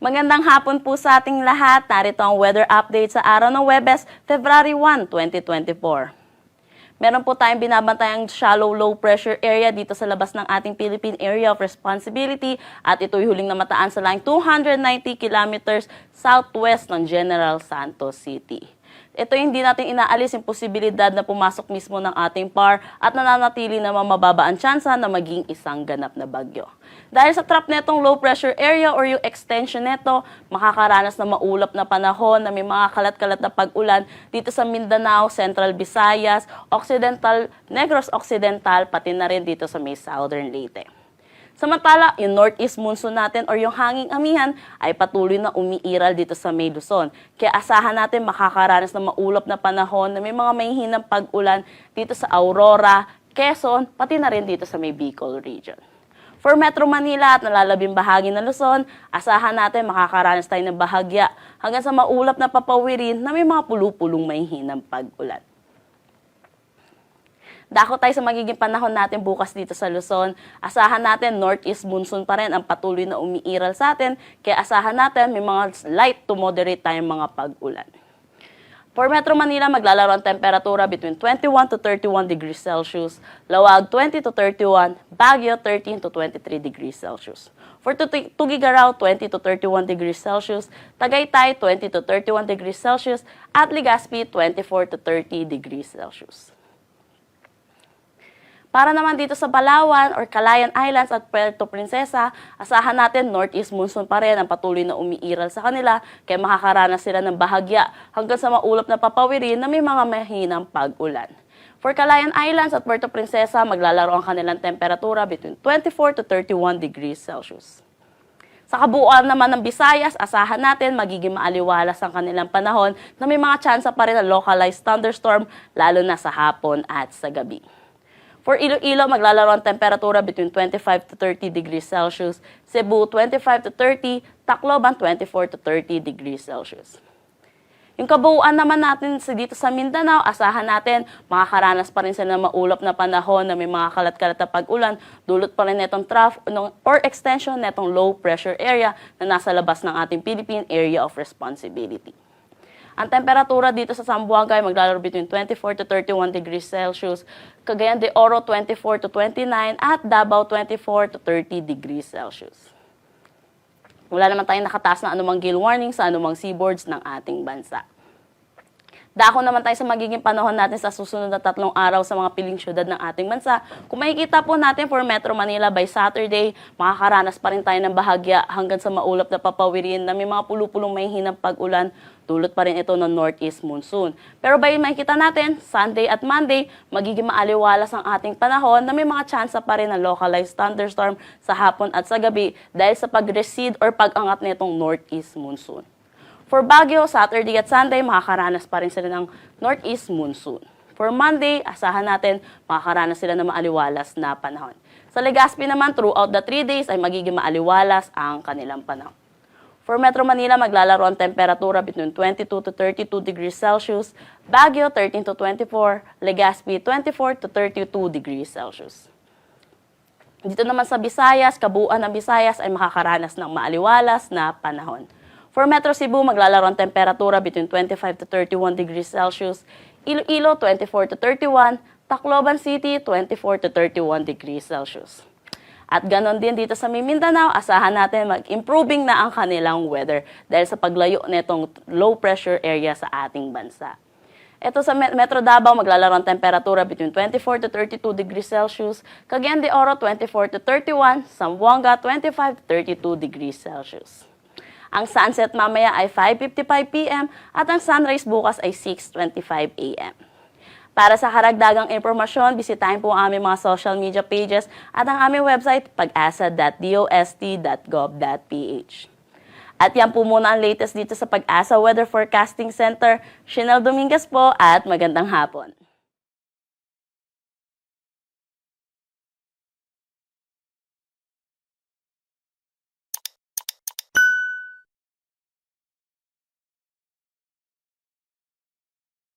Magandang hapon po sa ating lahat. Narito ang weather update sa araw ng Huwebes, February 1, 2024. Meron po tayong binabantayang shallow low pressure area dito sa labas ng ating Philippine Area of Responsibility at ito'y huling namataan sa laing 290 kilometers southwest ng General Santos City. Ito hindi natin inaalis yung posibilidad na pumasok mismo ng ating PAR at nananatili na mababa ang tsansa na maging isang ganap na bagyo. Dahil sa trap netong low pressure area or yung extension neto, makakaranas na maulap na panahon na may mga kalat-kalat na pag-ulan dito sa Mindanao, Central Visayas, Occidental, Negros Occidental, pati na rin dito sa may Southern Leyte. Samantala, yung northeast monsoon natin or yung hanging amihan ay patuloy na umiiral dito sa may Luzon. Kaya asahan natin makakaranas ng maulap na panahon na may mga mahihinang pag-ulan dito sa Aurora, Quezon, pati na rin dito sa may Bicol region. For Metro Manila at nalalabing bahagi ng Luzon, asahan natin makakaranas tayo ng bahagya hanggang sa maulap na papawirin na may mga pulupulong mahihinang pag-ulan. Dako tayo sa magiging panahon natin bukas dito sa Luzon. Asahan natin northeast monsoon pa rin ang patuloy na umiiral sa atin. Kaya asahan natin may mga light to moderate tayong mga pag-ulan. For Metro Manila, maglalaro ang temperatura between 21 to 31 degrees Celsius. Lawag 20 to 31, Baguio 13 to 23 degrees Celsius. For Tuguegarao, 20 to 31 degrees Celsius. Tagaytay, 20 to 31 degrees Celsius. At Legazpi, 24 to 30 degrees Celsius. Para naman dito sa Palawan or Calayan Islands at Puerto Princesa, asahan natin northeast monsoon pa rin ang patuloy na umiiral sa kanila kaya makakaranas sila ng bahagya hanggang sa maulap na papawirin na may mga mahinang pag-ulan. For Calayan Islands at Puerto Princesa, maglalaro ang kanilang temperatura between 24 to 31 degrees Celsius. Sa kabuuan naman ng Visayas, asahan natin magiging maaliwalas ang kanilang panahon na may mga tsansa pa rin ng localized thunderstorm lalo na sa hapon at sa gabi. For Iloilo, maglalaro ang temperatura between 25 to 30 degrees Celsius. Cebu, 25 to 30. Tacloban, 24 to 30 degrees Celsius. Yung kabuuan naman natin dito sa Mindanao, asahan natin makakaranas pa rin sila ng maulap na panahon na may mga kalat-kalat na pag-ulan. Dulot pa rin netong trough or extension netong low pressure area na nasa labas ng ating Philippine Area of Responsibility. Ang temperatura dito sa Zamboanga ay maglalaro between 24 to 31 degrees Celsius, Cagayan de Oro 24 to 29 at Davao 24 to 30 degrees Celsius. Wala naman tayong nakataas na anumang gale warning sa anumang seaboards ng ating bansa. Dako naman tayo sa magiging panahon natin sa susunod na 3 araw sa mga piling syudad ng ating bansa. Kung makikita po natin for Metro Manila by Saturday, makakaranas pa rin tayo ng bahagya hanggang sa maulap na papawirin na may mga pulupulong mahihinang pag-ulan. Dulot pa rin ito ng northeast monsoon. Pero by makikita natin, Sunday at Monday, magiging maaliwalas ang ating panahon na may mga tsansa pa rin ng localized thunderstorm sa hapon at sa gabi dahil sa pag-recede or pag-angat nitong northeast monsoon. For Baguio, Saturday at Sunday, makakaranas pa rin sila ng northeast monsoon. For Monday, asahan natin makakaranas sila ng maaliwalas na panahon. Sa Legazpi naman, throughout the 3 days ay magiging maaliwalas ang kanilang panahon. For Metro Manila, maglalaro ang temperatura between 22 to 32 degrees Celsius, Baguio 13 to 24, Legazpi 24 to 32 degrees Celsius. Dito naman sa Visayas, kabuuan ng Visayas ay makakaranas ng maaliwalas na panahon. For Metro Cebu, maglalaro ang temperatura between 25 to 31 degrees Celsius, Iloilo 24 to 31, Tacloban City 24 to 31 degrees Celsius. At ganon din dito sa Mindanao, asahan natin mag-improving na ang kanilang weather dahil sa paglayo nitong low pressure area sa ating bansa. Ito sa Metro Davao, maglalaro ang temperatura between 24 to 32 degrees Celsius, Cagayan de Oro 24 to 31, Zamboanga 25 to 32 degrees Celsius. Ang sunset mamaya ay 5:55 p.m. at ang sunrise bukas ay 6:25 a.m. Para sa karagdagang impormasyon, bisitahin po ang aming mga social media pages at ang aming website pag-asa.dost.gov.ph. At yan po muna ang latest dito sa Pag-asa Weather Forecasting Center. Shinel Dominguez po at magandang hapon.